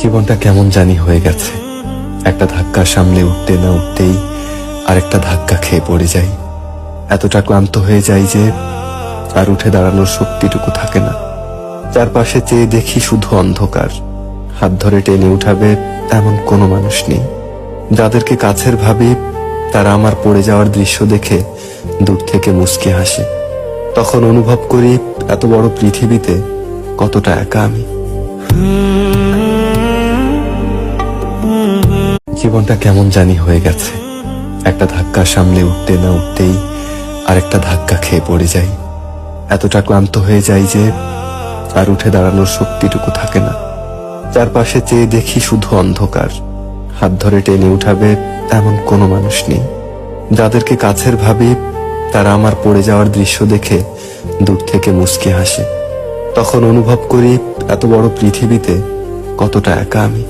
জীবনটা কেমন জানি হয়ে গেছে। একটা ধাক্কা সামলে উঠতে না উঠতেই আরেকটা ধাক্কা খেয়ে পড়ে যাই। এতটা ক্লান্ত হয়ে যাই যে আর উঠে দাঁড়ানোর শক্তিটুকু থাকে না। চারপাশে চেয়ে দেখি শুধু অন্ধকার। হাত ধরে টেনে উঠাবে এমন কোনো মানুষ নেই। যাদেরকে কাছের ভাবি তারা আমার পড়ে যাওয়ার দৃশ্য দেখে দূর থেকে মুচকি হাসে। তখন অনুভব করি এত বড় পৃথিবীতে কতটা একা আমি। জীবনটা কেমন জানি হয়ে গেছে। একটা ধাক্কা সামলে উঠতে না উঠতেই আরেকটা ধাক্কা খেয়ে পড়ে যাই। এতটা ক্লান্ত হয়ে যাই যে আর উঠে দাঁড়ানোর শক্তিটুকু থাকে না। চারপাশে চেয়ে দেখি শুধু অন্ধকার। হাত ধরে টেনে উঠাবে এমন কোনো মানুষ নেই। যাদেরকে কাছের ভাবি তারা আমার পড়ে যাওয়ার দৃশ্য দেখে দূর থেকে মুচকি হাসে। তখন অনুভব করি এত বড় পৃথিবীতে কতটা একা আমি।